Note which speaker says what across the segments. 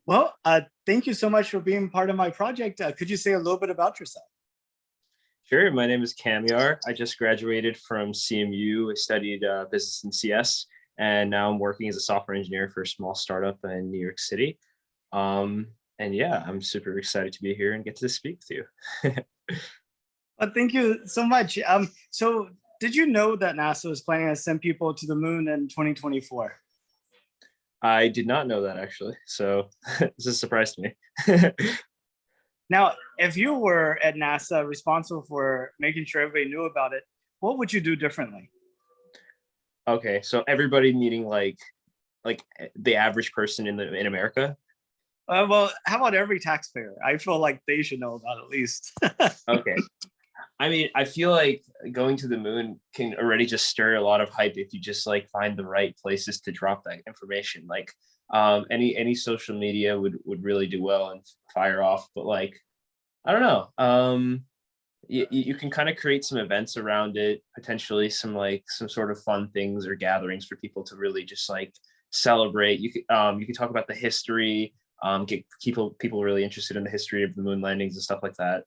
Speaker 1: Well, thank you so much for being part of my project. Could you say a little bit about yourself?
Speaker 2: Sure. My name is Camiar. I just graduated from CMU. I studied business and CS, and now I'm working as a software engineer for a small startup in New York City. Um, and yeah, I'm super excited to be here and get to speak with you.
Speaker 1: Thank you so much. So did you know that NASA was planning to send people to the moon in 2024?
Speaker 2: I did not know that actually, so this is a surprise to me.
Speaker 1: Now, if you were at NASA responsible for making sure everybody knew about it, what would you do differently?
Speaker 2: Okay, so everybody meeting like the average person in America.
Speaker 1: Well, how about every taxpayer? I feel like they should know about it at least.
Speaker 2: Okay. I mean, I feel like going to the moon can already just stir a lot of hype if you just like find the right places to drop that information. Like any social media would really do well and fire off, but like I don't know. You can kind of create some events around it, potentially some sort of fun things or gatherings for people to really just like celebrate. You could talk about the history, get people really interested in the history of the moon landings and stuff like that.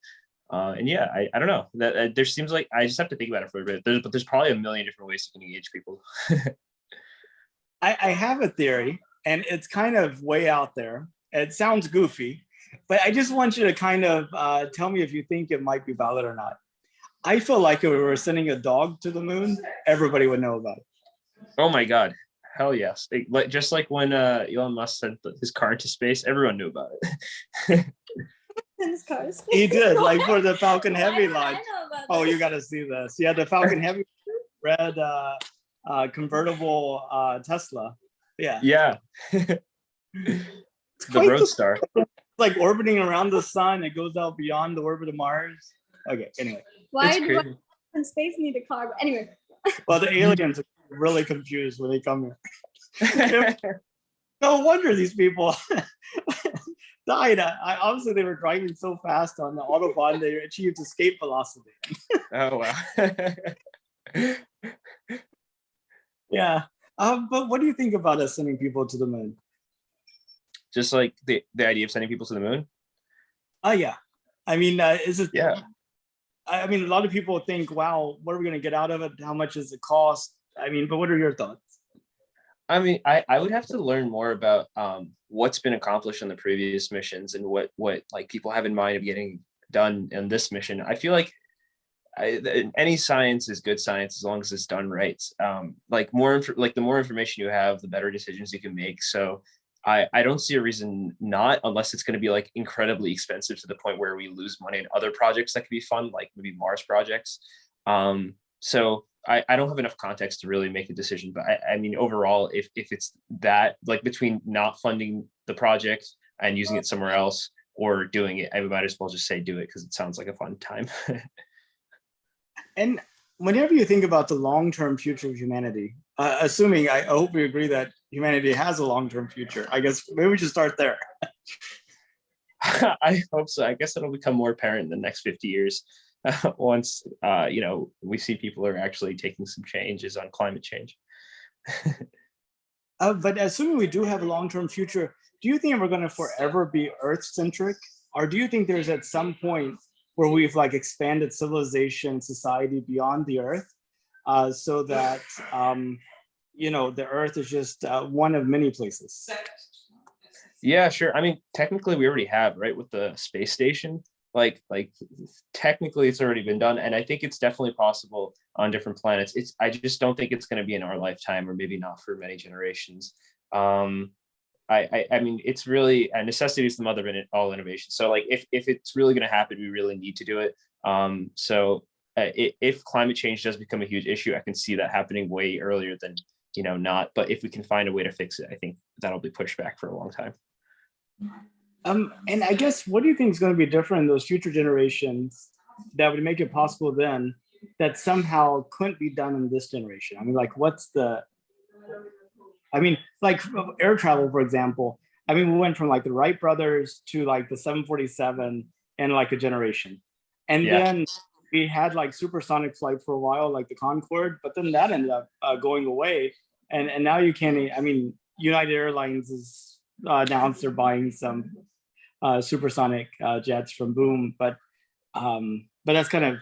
Speaker 2: And yeah, I don't know that there seems like I just have to think about it for a bit. But there's probably a million different ways you can engage people.
Speaker 1: I have a theory, and it's kind of way out there. It sounds goofy, but I just want you to kind of tell me if you think it might be valid or not. I feel like if we were sending a dog to the moon, everybody would know about it.
Speaker 2: Oh my God. Hell yes. Like just like when Elon Musk sent his car into space, everyone knew about it.
Speaker 3: In his cars.
Speaker 1: He did, like for the Falcon Heavy
Speaker 3: I
Speaker 1: launch.
Speaker 3: know about
Speaker 1: Oh,
Speaker 3: that.
Speaker 1: you got to see this. Yeah, the Falcon Heavy red convertible Tesla. Yeah,
Speaker 2: Yeah.
Speaker 1: it's
Speaker 2: The
Speaker 1: quite
Speaker 2: Roadstar.
Speaker 1: like orbiting around the sun. It goes out beyond the orbit of Mars. Okay, anyway.
Speaker 3: Why
Speaker 2: It's
Speaker 3: do
Speaker 2: crazy.
Speaker 3: in space need a car? But anyway,
Speaker 1: Well, the aliens are really confused when they come here. No wonder these people died. Obviously, they were driving so fast on the Autobahn, they achieved escape velocity.
Speaker 2: Oh wow.
Speaker 1: Yeah. But what do you think about us sending people to the moon?
Speaker 2: Just like the idea of sending people to the moon.
Speaker 1: Oh, yeah. I mean, is it?
Speaker 2: Yeah.
Speaker 1: I mean, a lot of people think, wow, what are we going to get out of it? How much is it cost? I mean, but what are your thoughts?
Speaker 2: I mean, I would have to learn more about what's been accomplished on the previous missions and what like people have in mind of getting done in this mission. I feel like any science is good science as long as it's done right. Like the more information you have, the better decisions you can make. So I don't see a reason not, unless it's going to be like incredibly expensive to the point where we lose money in other projects that could be fun, like maybe Mars projects. So I don't have enough context to really make a decision, but I mean, overall, if it's that like between not funding the project and using it somewhere else or doing it, I might as well just say do it because it sounds like a fun time.
Speaker 1: And whenever you think about the long-term future of humanity, assuming I hope we agree that humanity has a long-term future, I guess maybe we should start there.
Speaker 2: I hope so. I guess it'll become more apparent in the next 50 years once we see people are actually taking some changes on climate change.
Speaker 1: But assuming we do have a long-term future, do you think we're going to forever be Earth-centric, or do you think there's at some point where we've like expanded civilization, society beyond the Earth, so that the Earth is just one of many places?
Speaker 2: Yeah, sure. I mean, technically we already have, right, with the space station. Like technically it's already been done, and I think it's definitely possible on different planets. I just don't think it's going to be in our lifetime, or maybe not for many generations. I mean, it's really a necessity is the mother of all innovation. So like if it's really going to happen, we really need to do it. If climate change does become a huge issue, I can see that happening way earlier than not. But if we can find a way to fix it, I think that'll be pushed back for a long time.
Speaker 1: And I guess, what do you think is going to be different in those future generations that would make it possible then that somehow couldn't be done in this generation? I mean, like, like air travel, for example. I mean, we went from like the Wright brothers to like the 747 in like a generation. And
Speaker 2: Yeah.
Speaker 1: then we had like supersonic flight for a while, like the Concorde, but then that ended up going away. And now you can't, I mean, United Airlines has announced they're buying some supersonic jets from Boom, but that's kind of,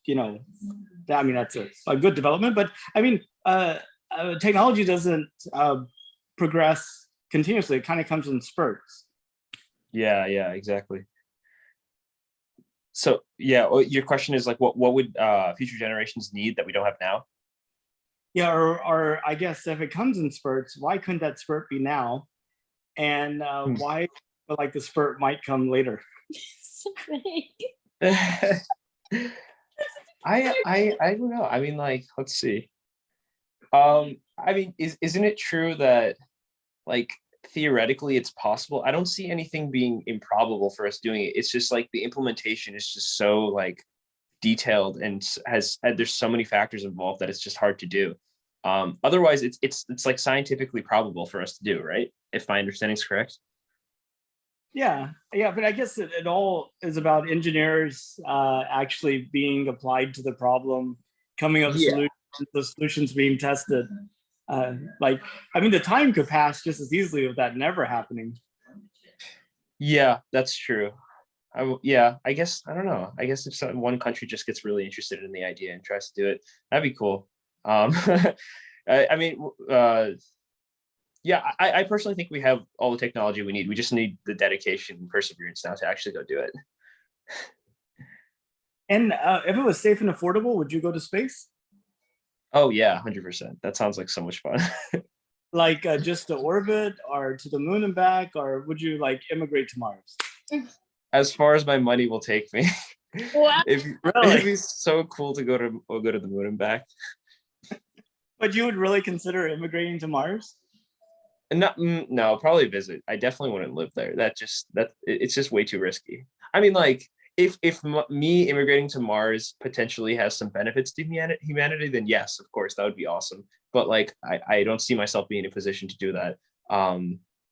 Speaker 1: I mean, that's a good development. But I mean, technology doesn't progress continuously. It kind of comes in spurts.
Speaker 2: Yeah, exactly. So yeah, your question is like, what would future generations need that we don't have now?
Speaker 1: Yeah, or I guess if it comes in spurts, why couldn't that spurt be now? And why like the spurt might come later?
Speaker 3: So vague.
Speaker 2: I don't know. I mean, like, let's see. I mean, isn't it true that like theoretically it's possible? I don't see anything being improbable for us doing it. It's just like the implementation is just so like detailed and there's so many factors involved that it's just hard to do. Otherwise, it's like scientifically probable for us to do, right? If my understanding is correct.
Speaker 1: Yeah, but I guess it all is about engineers actually being applied to the problem, coming up with
Speaker 2: Yeah.
Speaker 1: solutions, the solutions being tested. Like, I mean, the time could pass just as easily with that never happening.
Speaker 2: Yeah, that's true. Yeah, I guess I don't know. I guess if one country just gets really interested in the idea and tries to do it, that'd be cool. I mean, yeah, I personally think we have all the technology we need. We just need the dedication and perseverance now to actually go do it.
Speaker 1: And if it was safe and affordable, would you go to space?
Speaker 2: Oh yeah, 100%. That sounds like so much fun.
Speaker 1: Like just to orbit or to the moon and back, or would you like immigrate to Mars?
Speaker 2: As far as my money will take me.
Speaker 3: Wow.
Speaker 2: It'd be so cool to go to the moon and back.
Speaker 1: But you would really consider immigrating to Mars?
Speaker 2: No, probably visit. I definitely wouldn't live there. It's just way too risky. I mean, like if me immigrating to Mars potentially has some benefits to humanity, then yes, of course, that would be awesome. But like, I don't see myself being in a position to do that.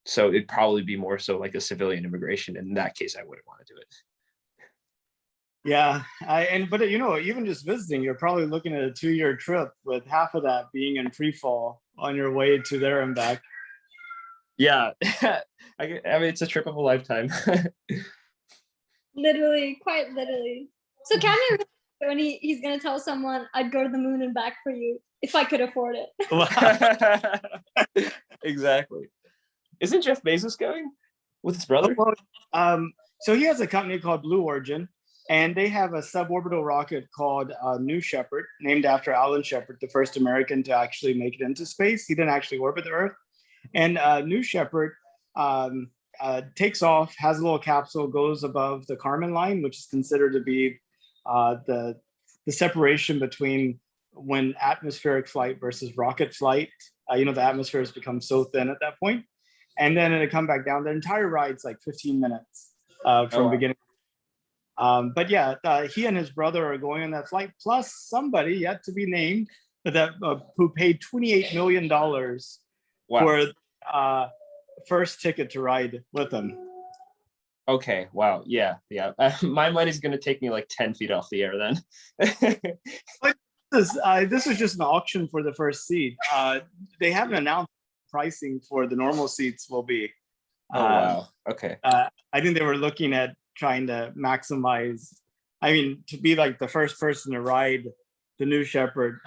Speaker 2: So it'd probably be more so like a civilian immigration. In that case, I wouldn't want to do it.
Speaker 1: Yeah, but even just visiting, you're probably looking at a 2-year trip with half of that being in free fall on your way to there and back.
Speaker 2: Yeah, I mean, it's a trip of a lifetime.
Speaker 3: Literally, quite literally. So Cameron, when he's gonna tell someone, "I'd go to the moon and back for you if I could afford it."
Speaker 1: Wow.
Speaker 2: Exactly. Isn't Jeff Bezos going with his brother?
Speaker 1: So he has a company called Blue Origin, and they have a suborbital rocket called New Shepard, named after Alan Shepard, the first American to actually make it into space. He didn't actually orbit the Earth. And New Shepard takes off, has a little capsule, goes above the Kármán line, which is considered to be the separation between when atmospheric flight versus rocket flight. The atmosphere has become so thin at that point. And then it'll come back down. The entire ride's like 15 minutes from beginning. But yeah, he and his brother are going on that flight, plus somebody yet to be named that who paid $28 million for first ticket to ride with them.
Speaker 2: Okay, wow, yeah. My money's gonna take me like 10 feet off the air then.
Speaker 1: This was just an auction for the first seat. They haven't announced pricing for the normal seats will be.
Speaker 2: Oh wow, okay.
Speaker 1: I think they were looking at trying to maximize, to be like the first person to ride the New Shepard.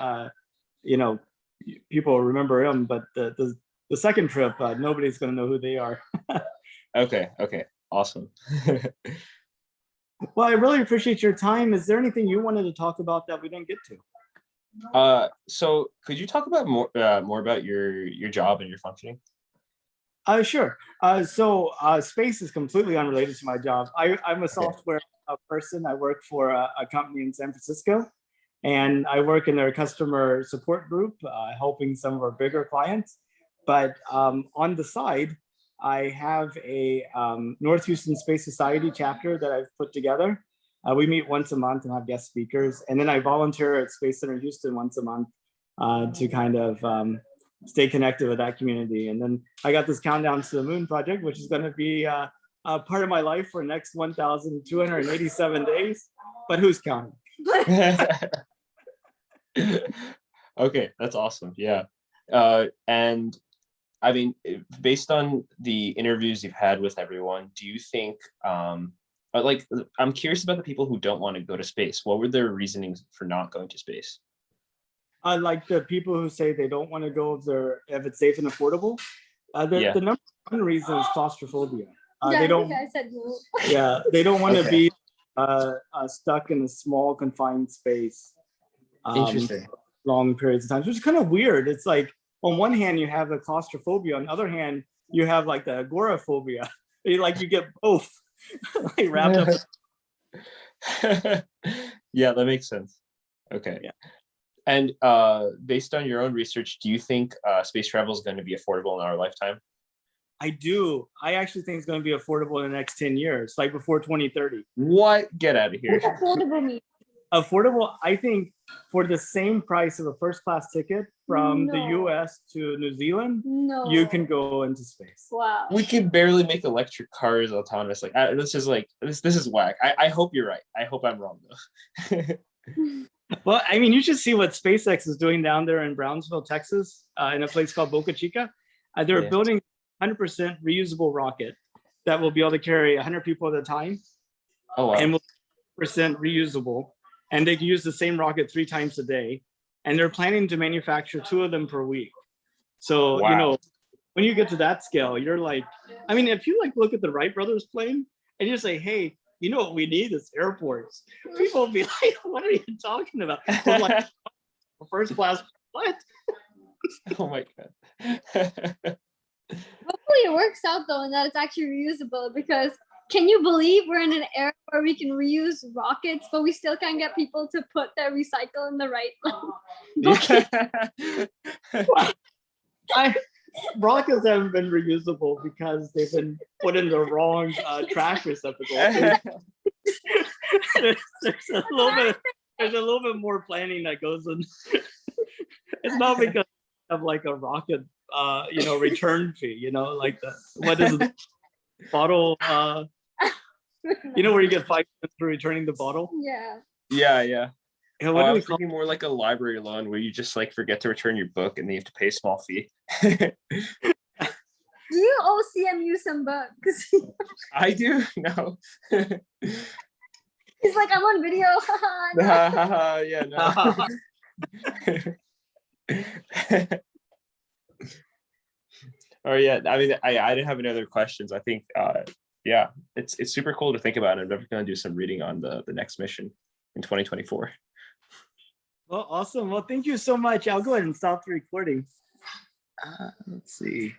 Speaker 1: People remember him, but the second trip, nobody's going to know who they are.
Speaker 2: Okay, awesome.
Speaker 1: Well, I really appreciate your time. Is there anything you wanted to talk about that we didn't get to?
Speaker 2: So could you talk about more about your job and your functioning?
Speaker 1: Sure. So space is completely unrelated to my job. I'm a software person. I work for a company in San Francisco, and I work in their customer support group, helping some of our bigger clients. But on the side, I have a North Houston Space Society chapter that I've put together. We meet once a month and have guest speakers. And then I volunteer at Space Center Houston once a month to kind of stay connected with that community. And then I got this Countdown to the Moon project, which is going to be a part of my life for the next 1,287 days. But who's counting?
Speaker 2: Okay, that's awesome. Yeah. And I mean, based on the interviews you've had with everyone, do you think, like, I'm curious about the people who don't want to go to space. What were their reasonings for not going to space?
Speaker 1: Like the people who say they don't want to go if it's safe and affordable.
Speaker 2: Yeah.
Speaker 1: The number one reason is claustrophobia.
Speaker 3: Yeah,
Speaker 1: They
Speaker 3: I
Speaker 1: don't.
Speaker 3: think I said no.
Speaker 1: Yeah, they don't want to
Speaker 2: Okay.
Speaker 1: be stuck in a small confined space.
Speaker 2: Interesting.
Speaker 1: Long periods of time, which is kind of weird. It's like on one hand you have the claustrophobia, on the other hand you have like the agoraphobia. You get both like wrapped up.
Speaker 2: Yeah, that makes sense. Okay.
Speaker 1: Yeah.
Speaker 2: And based on your own research, do you think space travel is going to be affordable in our lifetime?
Speaker 1: I do. I actually think it's going to be affordable in the next 10 years, like before 2030.
Speaker 2: What? Get out of here.
Speaker 3: What's affordable mean?
Speaker 1: Affordable, I think, for the same price of a first class ticket from the
Speaker 3: No.
Speaker 1: US to New Zealand,
Speaker 3: No.
Speaker 1: you can go into space.
Speaker 3: Wow.
Speaker 2: We can barely make electric cars autonomous. Like, this is like this is whack. I hope you're right. I hope I'm wrong though.
Speaker 1: Well, I mean, you should see what SpaceX is doing down there in Brownsville, Texas, in a place called Boca Chica. They're
Speaker 2: Yeah.
Speaker 1: building 100% reusable rocket that will be able to carry 100 people at a time,
Speaker 2: Oh wow.
Speaker 1: and will be 100% reusable. And they can use the same rocket 3 times a day. And they're planning to manufacture 2 of them per week. So,
Speaker 2: Wow.
Speaker 1: when you get to that scale, you're like, I mean, if you look at the Wright brothers plane and you say, hey, you know what we need is airports. People will be like, what are you talking about? We're like, first class, what?
Speaker 2: Oh my god.
Speaker 3: Hopefully it works out though, and that it's actually reusable. Because can you believe we're in an era where we can reuse rockets, but we still can't get people to put their recycle in the right bucket?
Speaker 1: Rockets haven't been reusable because they've been put in the wrong trash receptacle. There's a little bit more planning that goes in. It's not because of like a rocket, return fee. Like what is it? Bottle. Where you get 5 cents for returning the bottle.
Speaker 3: Yeah.
Speaker 2: Yeah.
Speaker 1: Yeah,
Speaker 2: Oh,
Speaker 1: what
Speaker 2: I
Speaker 1: do we
Speaker 2: was
Speaker 1: call?
Speaker 2: thinking more like a library loan where you just like forget to return your book and then you have to pay a small fee.
Speaker 3: Do you owe CMU some bucks?
Speaker 2: I do? No.
Speaker 3: He's like, I'm on video.
Speaker 2: Yeah, no. Oh yeah, I mean, I didn't have any other questions. I think, yeah, it's super cool to think about. I'm definitely going to do some reading on the next mission in 2024.
Speaker 1: Well, awesome. Well, thank you so much. I'll go ahead and stop the recording. Let's see.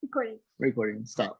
Speaker 3: Recording.
Speaker 1: Recording. Stop.